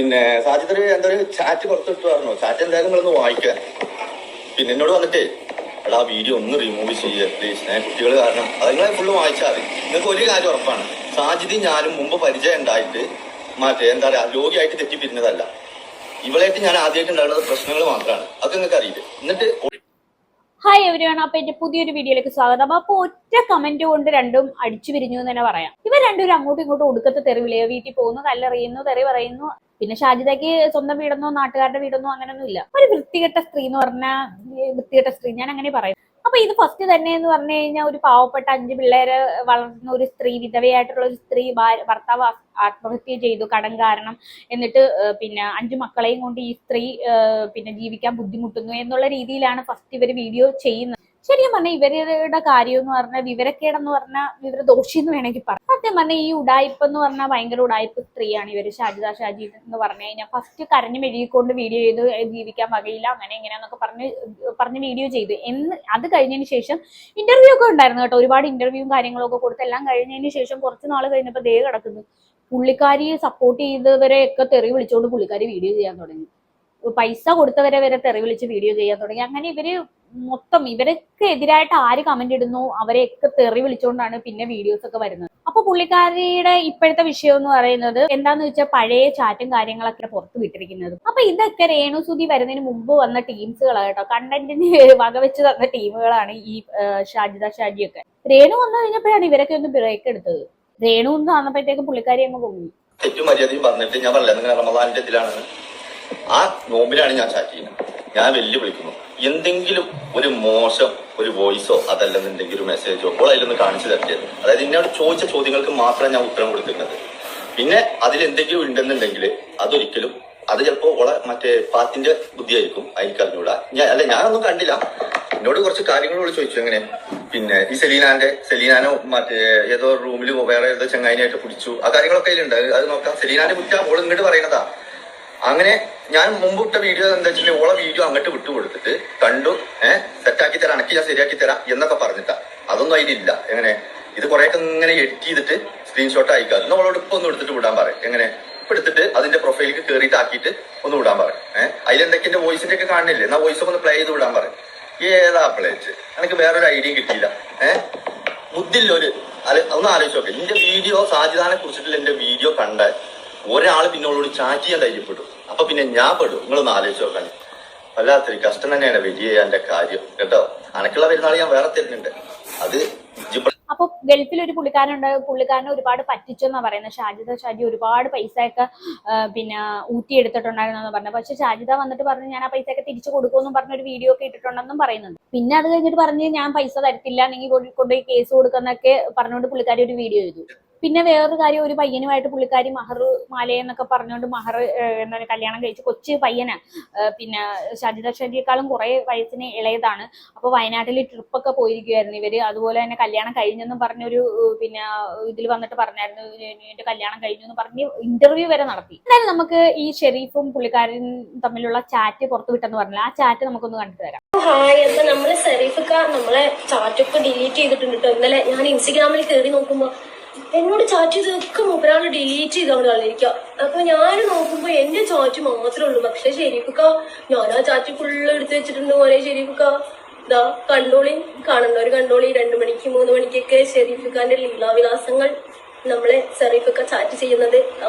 പിന്നെ സാജിദ് എന്താ ഒരു ചാറ്റ് പുറത്തിട്ട് പറഞ്ഞു. ചാറ്റ് എന്തായാലും നിങ്ങളൊന്ന് വായിക്കാൻ. പിന്നെ എന്നോട് വന്നിട്ടേ എടാ വീഡിയോ ഒന്ന് റിമൂവ് ചെയ്യുക പ്ലീസ്, കുട്ടികൾ കാരണം. അത് നിങ്ങളെ ഫുള്ള് വായിച്ചാൽ മതി. നിങ്ങൾക്ക് ഒരു കാര്യം ഉറപ്പാണ്, സാജിദും ഞാനും മുമ്പ് പരിചയം ഉണ്ടായിട്ട് മറ്റേ എന്താ പറയാ രോഗിയായിട്ട് തെറ്റിപ്പിരിഞ്ഞതല്ല. ഇവളായിട്ട് ഞാൻ ആദ്യമായിട്ട് ഉണ്ടാകുന്നത് പ്രശ്നങ്ങൾ മാത്രമാണ്. അത് നിങ്ങൾക്ക് അറിയില്ല. എന്നിട്ട് ഹായ് എവരിവൺ, അപ്പൊ എന്റെ പുതിയൊരു വീഡിയോയിലേക്ക് സ്വാഗതം. അപ്പൊ ഒറ്റ കമന്റ് കൊണ്ട് രണ്ടും അടിച്ചു പിരിഞ്ഞു എന്ന് തന്നെ പറയാം. ഇവർ രണ്ടുപേരും അങ്ങോട്ടും ഇങ്ങോട്ടും ഒടുക്കത്തെ തെറിവിളിയോ, വീട്ടിൽ പോകുന്നു, കല്ലെറിയുന്നു, തെറി പറയുന്നു. പിന്നെ ഷാജിദയ്ക്ക് സ്വന്തം വീടൊന്നോ നാട്ടുകാരുടെ വീടൊന്നോ അങ്ങനെയൊന്നും ഇല്ല. ഒരു വൃത്തികെട്ട സ്ത്രീ എന്ന് പറഞ്ഞാൽ വൃത്തികെട്ട സ്ത്രീ, ഞാൻ അങ്ങനെ പറയും. അപ്പൊ ഇത് ഫസ്റ്റ് തന്നെ എന്ന് പറഞ്ഞു കഴിഞ്ഞാൽ ഒരു പാവപ്പെട്ട 5 പിള്ളേര് വളർന്ന ഒരു സ്ത്രീ, വിധവയായിട്ടുള്ള ഒരു സ്ത്രീ, ഭർത്താവ് ആത്മഹത്യ ചെയ്തു കടം കാരണം. എന്നിട്ട് പിന്നെ 5 മക്കളെയും കൊണ്ട് ഈ സ്ത്രീ പിന്നെ ജീവിക്കാൻ ബുദ്ധിമുട്ടുന്നു എന്നുള്ള രീതിയിലാണ് ഫസ്റ്റ് ഇവർ വീഡിയോ ചെയ്യുന്നത്. ശരിക്കും പറഞ്ഞാൽ ഇവരുടെ കാര്യം എന്ന് പറഞ്ഞാൽ വിവരക്കേടെന്ന് പറഞ്ഞാൽ വിവരദോഷി എന്ന് വേണമെങ്കിൽ പറയാം. സത്യം പറഞ്ഞാൽ ഈ ഉടായ്പ എന്ന് പറഞ്ഞാൽ ഭയങ്കര ഉടായ്പ സ്ത്രീയാണ് ഇവര്. ഷാജി എന്ന് പറഞ്ഞു കഴിഞ്ഞാൽ ഫസ്റ്റ് കരഞ്ഞു മെഴുകിക്കൊണ്ട് വീഡിയോ ചെയ്ത് ജീവിക്കാൻ വകയില്ല അങ്ങനെ ഇങ്ങനെയാന്നൊക്കെ പറഞ്ഞ് വീഡിയോ ചെയ്തു. അത് കഴിഞ്ഞതിന് ശേഷം ഇന്റർവ്യൂ ഒക്കെ ഉണ്ടായിരുന്നു കേട്ടോ. ഒരുപാട് ഇന്റർവ്യൂവും കാര്യങ്ങളൊക്കെ കൊടുത്ത് എല്ലാം കഴിഞ്ഞതിന് ശേഷം കുറച്ച് നാൾ കഴിഞ്ഞപ്പോൾ ദേ കിടക്കുന്നു. പുള്ളിക്കാരിയെ സപ്പോർട്ട് ചെയ്തവരെയൊക്കെ തെറി വിളിച്ചുകൊണ്ട് പുള്ളിക്കാരി വീഡിയോ ചെയ്യാൻ തുടങ്ങി. പൈസ കൊടുത്തവരെ വരെ തെറി വിളിച്ച് വീഡിയോ ചെയ്യാൻ തുടങ്ങി. അങ്ങനെ ഇവര് മൊത്തം ഇവരൊക്കെ എതിരായിട്ട് ആര് കമന്റ് ഇടുന്നു അവരെയൊക്കെ തെറി വിളിച്ചുകൊണ്ടാണ് പിന്നെ വീഡിയോസ് ഒക്കെ വരുന്നത്. അപ്പൊ പുള്ളിക്കാരിയുടെ ഇപ്പോഴത്തെ വിഷയം എന്ന് പറയുന്നത് എന്താന്ന് വെച്ചാൽ പഴയ ചാറ്റും കാര്യങ്ങളൊക്കെ പുറത്ത് വിട്ടിരിക്കുന്നത്. അപ്പൊ ഇതൊക്കെ രേണുസുതി വരുന്നതിന് മുമ്പ് വന്ന ടീംസുകളാണ് കേട്ടോ. കണ്ടന്റിന് വകവെച്ച് തന്ന ടീമുകളാണ് ഈ ഷാജിയൊക്കെ. രേണു വന്നു കഴിഞ്ഞപ്പോഴാണ് ഇവരൊക്കെ ഒന്ന് ബ്രേക്ക് എടുത്തത്. രേണു ഒന്ന് വന്നപ്പോഴത്തേക്ക് പുള്ളിക്കാരി അങ്ങ് പൊങ്ങി. ഏറ്റവും മര്യാദയും പറഞ്ഞിട്ട് ഞാൻ പറഞ്ഞില്ല, നിങ്ങൾ റമദാനിന്റെ ഇതിലാണ്, ആ നോമ്പിലാണ് ഞാൻ ചാറ്റ് ചെയ്യുന്നത്. ഞാൻ വെല്ലുവിളിക്കുന്നു, എന്തെങ്കിലും ഒരു മോശം ഒരു വോയിസോ അതല്ലെന്നുണ്ടെങ്കിൽ ഒരു മെസ്സേജോ അപ്പോൾ അതിലൊന്ന് കാണിച്ചു തരരുത്. അതായത് എന്നോട് ചോദിച്ച ചോദ്യങ്ങൾക്ക് മാത്രമേ ഞാൻ ഉത്തരം കൊടുക്കുന്നത്. പിന്നെ അതിലെന്തെങ്കിലും ഉണ്ടെന്നുണ്ടെങ്കിൽ അതൊരിക്കലും അത് ചിലപ്പോ ഓളെ മറ്റേ പാത്തിന്റെ ബുദ്ധിയായിരിക്കും, എനിക്ക് അറിഞ്ഞൂടാ. ഞാനൊന്നും കണ്ടില്ല. എന്നോട് കുറച്ച് കാര്യങ്ങളോട് ചോദിച്ചു. എങ്ങനെ പിന്നെ ഈ സെലീനാനോ മറ്റേ ഏതോ റൂമിൽ വേറെ ഏതോ ചങ്ങായിനായിട്ട് പിടിച്ചു, ആ കാര്യങ്ങളൊക്കെ അതിലുണ്ട്. അത് നോക്കാം. സെലീനാന്റെ കുറ്റ ഓൾ ഇങ്ങോട്ട് പറയുന്നതാ. അങ്ങനെ ഞാൻ മുമ്പ് ഇട്ട വീഡിയോ എന്താ വെച്ചാൽ ഓളെ വീഡിയോ അങ്ങോട്ട് വിട്ടുകൊടുത്തിട്ട് കണ്ടു, സെറ്റാക്കി തരാം, അനക്ക് ഞാൻ ശരിയാക്കി തരാം എന്നൊക്കെ പറഞ്ഞിട്ടാ. അതൊന്നും അതിലില്ല. എങ്ങനെ ഇത് കുറെയൊക്കെ ഇങ്ങനെ എഡിറ്റ് ചെയ്തിട്ട് സ്ക്രീൻഷോട്ട് അയക്കുക. എന്നാൽ ഓളോട് ഇപ്പൊ ഒന്ന് എടുത്തിട്ട് വിടാൻ പറയും. എങ്ങനെ ഇപ്പൊ എടുത്തിട്ട് അതിന്റെ പ്രൊഫൈലിലേക്ക് കയറിയിട്ട് ആക്കിയിട്ട് ഒന്ന് വിടാൻ പറയും. അതിലെന്തൊക്കെ എന്റെ വോയിസിന്റെ ഒക്കെ കാണില്ലേ, എന്നാ വോയിസ് ഒക്കെ ഒന്ന് പ്ലേ ചെയ്ത് വിടാൻ പറയും. ഏതാ പ്ലേച്ച് എനിക്ക് വേറൊരു ഐഡിയയും കിട്ടിയില്ല. ബുദ്ധില്ലൊരു ഒന്ന് ആലോചിച്ച് നോക്കെ. എന്റെ വീഡിയോ സാജിദാനെ കുറിച്ചിട്ടുള്ള എന്റെ വീഡിയോ കണ്ടാൽ ഒരാൾ പിന്നോളോട് ചാറ്റ് ചെയ്യാൻ ധൈര്യപ്പെട്ടു. അപ്പൊ പിന്നെ ഞാൻ പെടും. നിങ്ങളൊന്ന് ആലോചിച്ച് നോക്കാൻ. വല്ലാത്തൊരു കഷ്ടം തന്നെയാണ് വലിയ എന്റെ കാര്യം കേട്ടോ. അനക്കുള്ള പെരുന്നാൾ ഞാൻ വേറെ തരുന്നുണ്ട്. അത് അപ്പൊ ഗൾഫിൽ ഒരു പുള്ളിക്കാരനുണ്ട്. പുള്ളിക്കാരനെ ഒരുപാട് പറ്റിച്ചെന്നാ പറയുന്നത്. ഷാജി ഒരുപാട് പൈസയൊക്കെ പിന്നെ ഊറ്റിയെടുത്തിട്ടുണ്ടായിരുന്നു പറഞ്ഞു. പക്ഷെ ഷാജിദ വന്നിട്ട് പറഞ്ഞു ഞാൻ ആ പൈസയൊക്കെ തിരിച്ചു കൊടുക്കുമെന്നും പറഞ്ഞൊരു വീഡിയോ ഒക്കെ ഇട്ടിട്ടുണ്ടെന്നും പറയുന്നുണ്ട്. പിന്നെ അത് കഴിഞ്ഞിട്ട് പറഞ്ഞ് ഞാൻ പൈസ തരത്തില്ല, അല്ലെങ്കിൽ കൊണ്ടുപോയി കേസ് കൊടുക്കുന്നൊക്കെ പറഞ്ഞുകൊണ്ട് പുള്ളിക്കാരി ഒരു വീഡിയോ ചെയ്തു. പിന്നെ വേറൊരു കാര്യം, ഒരു പയ്യനുമായിട്ട് പുള്ളിക്കാരി മഹർ മാലയെന്നൊക്കെ പറഞ്ഞുകൊണ്ട് മഹർ എന്താണ് കല്യാണം കഴിച്ച് കൊച്ചു പയ്യന്. പിന്നെ ഷാജിയേക്കാളും കുറെ വയസ്സിന് ഇളയതാണ്. അപ്പൊ വയനാട്ടിൽ ട്രിപ്പൊക്കെ പോയിരിക്കുവായിരുന്നു ഇവര്. അതുപോലെ തന്നെ കല്യാണം കഴിഞ്ഞെന്നും പറഞ്ഞൊരു പിന്നെ ഇതിൽ വന്നിട്ട് പറഞ്ഞായിരുന്നു എന്റെ കല്യാണം കഴിഞ്ഞു എന്ന് പറഞ്ഞ് ഇന്റർവ്യൂ വരെ നടത്തി. എന്തായാലും നമുക്ക് ഈ ഷെരീഫും പുള്ളിക്കാരൻ തമ്മിലുള്ള ചാറ്റ് പുറത്തു വിട്ടെന്ന് പറഞ്ഞില്ല. ആ ചാറ്റ് നമുക്കൊന്ന് കണ്ടിട്ട് തരാം. ഹായ്, എന്താ നമ്മളെ ഷെരീഫൊക്കെ നമ്മളെ ചാറ്റൊക്കെ ഡിലീറ്റ് ചെയ്തിട്ടുണ്ട് കേട്ടോ. ഇന്നലെ ഞാൻ ഇൻസ്റ്റഗ്രാമിൽ കയറി നോക്കുമ്പോ എന്നോട് ചാറ്റ് ചെയ്തൊക്കെ മൂപ്പരാള് ഡിലീറ്റ് ചെയ്തോണ്ട് കളിക്കുക. അപ്പൊ ഞാൻ നോക്കുമ്പോ എന്റെ ചാറ്റ് മാത്രമേ ഉള്ളൂ. പക്ഷെ ഷെരീഫക്ക ഞാൻ ആ ചാറ്റ് ഫുള്ള് എടുത്ത് വെച്ചിട്ടുണ്ട്. പോലെ ഷെരീഫക്ക ഇതാ കണ്ടോളി, കാണുന്നവര് കണ്ടോളി. 2 മണിക്ക് 3 മണിക്കൊക്കെ ഷെരീഫക്കാന്റെ ലീലാവിലാസങ്ങൾ നമ്മളെ ഷെരീഫക്ക ചാറ്റ് ചെയ്യുന്നത്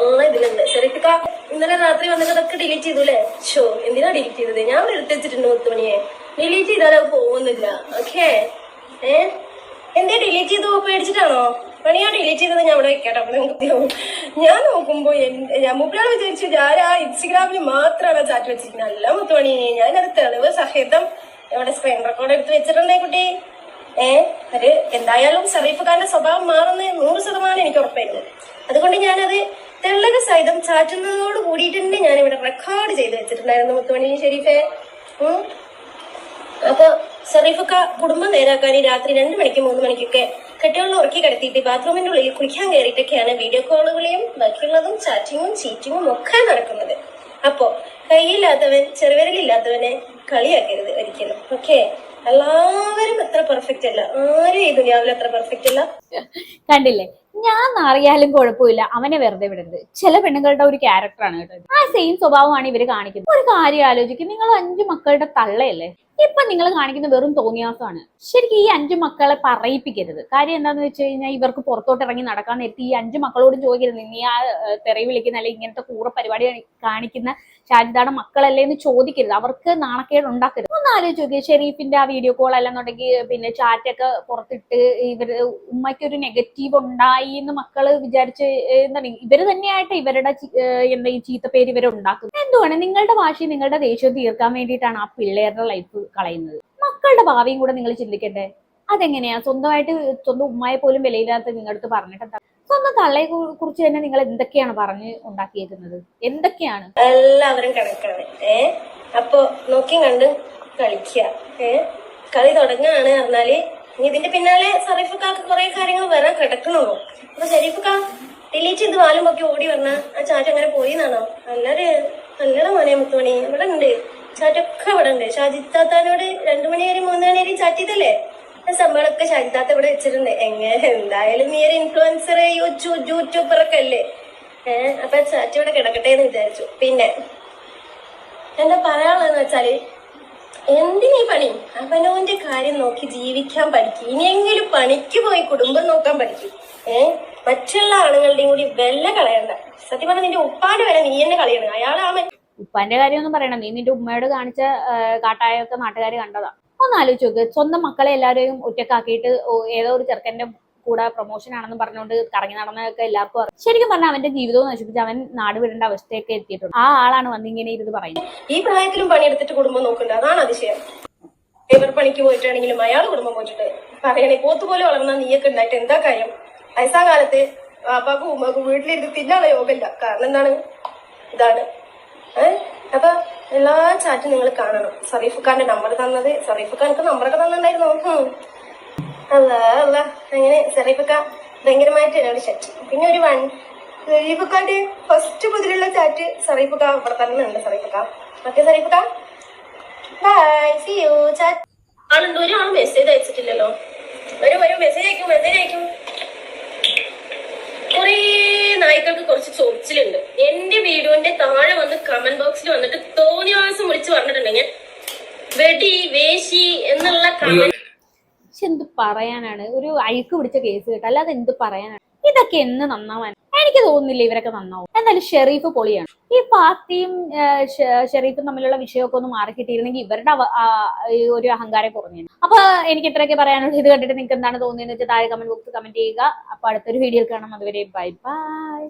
ഇതിലുണ്ട്. ഷെരീഫക്ക ഇന്നലെ രാത്രി വന്നിട്ട് അതൊക്കെ ഡിലീറ്റ് ചെയ്തു അല്ലേ? എന്തിനാ ഡിലീറ്റ് ചെയ്തത്? ഞാൻ എടുത്ത് വെച്ചിട്ടുണ്ട് 10 മണിയെ. ഡിലീറ്റ് ചെയ്താൽ അത് പോകുന്നില്ല. ഓക്കെ എന്തേ ഡിലീറ്റ് ചെയ്തു? പേടിച്ചിട്ടാണോ? പണിയാ ഡിലീറ്റ് ചെയ്തത് ഞാൻ ഇവിടെ വെക്കാട്ടോ. ഞാൻ നോക്കുമ്പോ ഞാൻ മൂപ്പരാൾ വിചാരിച്ചു ഞാൻ ആ ഇൻസ്റ്റഗ്രാമിൽ മാത്രമാണ് ചാറ്റ് വെച്ചിരിക്കുന്നത്. അല്ല മുത്തുമണി, ഞാനത് തെളിവ് സഹിതം ഇവിടെ സ്ക്രീൻ റെക്കോർഡ് എടുത്ത് വെച്ചിട്ടുണ്ടേ കുട്ടി. അത് എന്തായാലും ഷെരീഫുകാരന്റെ സ്വഭാവം മാറുന്ന 100% എനിക്ക് ഉറപ്പായിരുന്നു. അതുകൊണ്ട് ഞാനത് തെളിവ് സഹിതം ചാറ്റുന്നതോട് കൂടിയിട്ട് തന്നെ ഞാൻ ഇവിടെ റെക്കോർഡ് ചെയ്ത് വെച്ചിട്ടുണ്ടായിരുന്നു മുത്തുമണി ഷെരീഫെ. അപ്പൊ ഷെരീഫൊക്കെ കുടുംബം നേരാക്കാൻ രാത്രി 2 മണിക്ക് 3 മണിക്കൊക്കെ കെട്ടികളിൽ ഉറക്കി കിടത്തിയിട്ട് ബാത്റൂമിന്റെ ഉള്ളിൽ കുളിക്കാൻ കയറിയിട്ടൊക്കെയാണ് വീഡിയോ കോളുകളെയും ബാക്കിയുള്ളതും ചാറ്റിങ്ങും ചീറ്റിങ്ങും ഒക്കെ നടക്കുന്നത്. അപ്പോ കൈയില്ലാത്തവൻ ചെറുവിരലില്ലാത്തവനെ കളിയാക്കരുത് ഒരിക്കലും. ഓക്കെ, എല്ലാവരും അത്ര പെർഫെക്റ്റ് അല്ല. ആരും ഈ ദുനിയാവിൽ അത്ര പെർഫെക്റ്റ് അല്ല. കണ്ടില്ലേ, ഞാൻ അറിയാലും കുഴപ്പമില്ല, അവനെ വെറുതെ വിടരുത്. ചില പെണ്ണുങ്ങളുടെ ഒരു ക്യാരക്ടറാണ് കേട്ടോ. ആ സെയിം സ്വഭാവമാണ് ഇവര് കാണിക്കുന്നത്. ഒരു കാര്യം ആലോചിക്കും, നിങ്ങൾ 5 മക്കളുടെ തള്ളയല്ലേ? ഇപ്പൊ നിങ്ങൾ കാണിക്കുന്ന വെറും തോന്നിയാസമാണ്. ശരിക്കും ഈ 5 മക്കളെ പറയിപ്പിക്കരുത്. കാര്യം എന്താന്ന് വെച്ച് കഴിഞ്ഞാൽ ഇവർക്ക് പുറത്തോട്ട് ഇറങ്ങി നടക്കാൻ നേരത്തെ ഈ 5 മക്കളോടും ചോദിക്കരുത്, നീ ആ തെറി വിളിക്കുന്ന അല്ലെങ്കിൽ ഇങ്ങനത്തെ കൂറ പരിപാടി കാണിക്കുന്ന ഷാജിദയുടെ മക്കളല്ലേ എന്ന് ചോദിക്കരുത്. അവർക്ക് നാണക്കേട് ഉണ്ടാക്കരുത്. ഒന്ന് ആലോചിച്ച് നോക്കിയ ഷെരീഫിന്റെ ആ വീഡിയോ കോൾ അല്ലെന്നുണ്ടെങ്കിൽ പിന്നെ ചാറ്റൊക്കെ പുറത്തിട്ട് ഇവര് ഉമ്മയ്ക്ക് ഒരു നെഗറ്റീവ് ഉണ്ടായി എന്ന് മക്കള് വിചാരിച്ച് എന്താണ് ഇവര് തന്നെയായിട്ട് ഇവരുടെ എന്തെങ്കിലും ചീത്തപ്പേര് ഇവരുണ്ടാക്കുന്നത്. എന്തുവാണ് നിങ്ങളുടെ വാശി നിങ്ങളുടെ ദേഷ്യം തീർക്കാൻ വേണ്ടിയിട്ടാണ് ആ പിള്ളേരുടെ ലൈഫ് കളയുന്നത്. മക്കളുടെ ഭാവിയും കൂടെ നിങ്ങൾ ചിന്തിക്കട്ടെ. അതെങ്ങനെയാ സ്വന്തമായിട്ട് സ്വന്തം ഉമ്മയെ പോലും വിലയില്ലാത്ത നിങ്ങളുടെ അടുത്ത് പറഞ്ഞിട്ട് എന്താ? സ്വന്തം തള്ളയെ കുറിച്ച് തന്നെ നിങ്ങൾ എന്തൊക്കെയാണ് പറഞ്ഞ് ഉണ്ടാക്കിയേക്കുന്നത്? എന്തൊക്കെയാണ്? എല്ലാവരും കണക്കാണ്. അപ്പൊ നോക്കി കണ്ട് കളിക്കുക. കളി തുടങ്ങുകയാണ് പറഞ്ഞാല് ഇതിന്റെ പിന്നാലെ സറീഫക്കാക്ക് കുറെ കാര്യങ്ങൾ വരാൻ കിടക്കണല്ലോ. അപ്പൊ ഷെരീഫക്ക ഡിലീറ്റ് ചെയ്ത് വാലും പൊക്കി ഓടി വന്ന ആ ചാറ്റ് അങ്ങനെ പോയി എന്നാണോ? നല്ലൊരു മോനെ മുത്തുമണി ഇവിടെ ഉണ്ട്, ചാറ്റൊക്കെ ഇവിടെ ഉണ്ട്. ഷാജിത്താത്താനോട് 2 മണി വരെ 3 മണി വരെ ചാറ്റ് ചെയ്തല്ലേ? സംഭവങ്ങളൊക്കെ ഷാജിത്താത്ത ഇവിടെ വെച്ചിട്ടുണ്ട്. എങ്ങനെ എന്തായാലും നീ ഒരു ഇൻഫ്ലുവൻസർ യൂട്യൂബർ ഒക്കെ അല്ലേ? അപ്പൊ ചാറ്റ് ഇവിടെ കിടക്കട്ടെ എന്ന് വിചാരിച്ചു. പിന്നെ എന്താ പറയാനുള്ളതെന്ന് വെച്ചാല്, എന്തിനീ പണി? അവനോന്റെ കാര്യം നോക്കി ജീവിക്കാൻ പഠിക്കും. ഇനിയെങ്കിലും പണിക്ക് പോയി കുടുംബം നോക്കാൻ പഠിക്കും. മറ്റുള്ള ആണുങ്ങളുടെയും കൂടി വെല്ല കളയണ്ട. സത്യം പറഞ്ഞ നിന്റെ ഉപ്പാട് വരെ നീ എന്നെ കളയണം. അയാളാണ് ഉപ്പാന്റെ കാര്യമൊന്നും പറയണം. നീ നിന്റെ ഉമ്മയോട് കാണിച്ച കാട്ടായൊക്കെ നാട്ടുകാർ കണ്ടതാ. ഒന്ന് ആലോചിച്ച് നോക്ക്, സ്വന്തം മക്കളെ എല്ലാവരെയും ഒറ്റക്കാക്കിയിട്ട് ഏതോ ഒരു ചെറുക്കന്റെ കൂടെ പ്രൊമോഷൻ ആണെന്ന് പറഞ്ഞുകൊണ്ട് കറങ്ങി നടന്നതൊക്കെ എല്ലാവർക്കും അറിയാം. ശരിക്കും പറഞ്ഞാൽ അവന്റെ ജീവിതവും നശിപ്പിച്ച് അവൻ നാട് വിടേണ്ട അവസ്ഥയൊക്കെ എത്തിയിട്ടുണ്ട്. ആ ആളാണ് വന്നിങ്ങനെ ഇരുന്ന് പറയുന്നത്. ഈ പ്രായത്തിലും പണിയെടുത്തിട്ട് കുടുംബം നോക്കണ്ട, അതാണ് അതിശയം. ലേബർ പണിക്ക് പോയിട്ടാണെങ്കിലും അയാൾ കുടുംബം പോയിട്ടുണ്ട്. പറയണേ പോത്തുപോലെ വളർന്ന നീയൊക്കെ ഉണ്ടായിട്ട് എന്താ കാര്യം? വയസ്സാകാലത്ത് അപ്പാക്കും ഉമ്മക്കും വീട്ടിലിരുന്ന് തിന്നാനുള്ള യോഗമില്ല. കാരണം എന്താണ്? ഇതാണ്. അപ്പൊ എല്ലാ ചാറ്റും നിങ്ങൾ കാണണം. സറീഫ്ഖാന്റെ നമ്പർ തന്നത്, സറീഫ്ഖാനക്ക് നമ്പറൊക്കെ തന്നിട്ടുണ്ടായിരുന്നു. അല്ല അങ്ങനെ സറീഫക്ക ഭയങ്കരമായിട്ട് എന്നോട് ചാറ്റ്. പിന്നെ ഒരു സറീഫക്കാന്റെ ഫസ്റ്റ് മുതലുള്ള ചാറ്റ് സറീഫക്ക ഇവിടെ തന്നെ ഉണ്ട്. സറീഫക്ക ഓക്കെ സറീഫക്ക ബൈ സീ യു ചാറ്റ്. ആളുണ്ട്, ഒരാൾ മെസ്സേജ് അയച്ചിട്ടില്ലല്ലോ. ഒരു മെസ്സേജ് അയക്കും. കുറേ നായ്ക്കൾക്ക് കുറച്ച് ചൊറിച്ചിലുണ്ട്. എന്റെ വീഡിയോന്റെ താഴെ വന്ന് കമന്റ് ബോക്സിൽ വന്നിട്ട് തോന്നിയാസം വിളിച്ചു പറഞ്ഞിട്ടുണ്ടെങ്കിൽ വെടി വേശി എന്നുള്ള കമന്റ്. പക്ഷെ എന്ത് പറയാനാണ്, ഒരു അഴുക്ക് പിടിച്ച കേസ് കേട്ടോ. അല്ലാതെ എന്ത് പറയാനാണ്? ഇതൊക്കെ എന്ന് നന്നാവാൻ? എനിക്ക് തോന്നുന്നില്ല ഇവരൊക്കെ നന്നാവും. എന്നാലും ഷെരീഫ് പൊളിയാണ്. ഈ പാർട്ടിയും ഷെരീഫും തമ്മിലുള്ള വിഷയമൊക്കെ ഒന്ന് മാറി കിട്ടിയിരുന്നെങ്കിൽ ഇവരുടെ ഒരു അഹങ്കാരം കുറഞ്ഞു. അപ്പൊ എനിക്ക് ഇത്രയൊക്കെ പറയാനുള്ളൂ. ഇത് കണ്ടിട്ട് നിങ്ങൾക്ക് എന്താണ് തോന്നിയെന്ന് വെച്ചാൽ താഴെ കമന്റ് ബോക്സിൽ കമന്റ് ചെയ്യുക. അപ്പൊ അടുത്തൊരു വീഡിയോയിൽ കാണാം. അതുവരെ ബൈ ബൈ.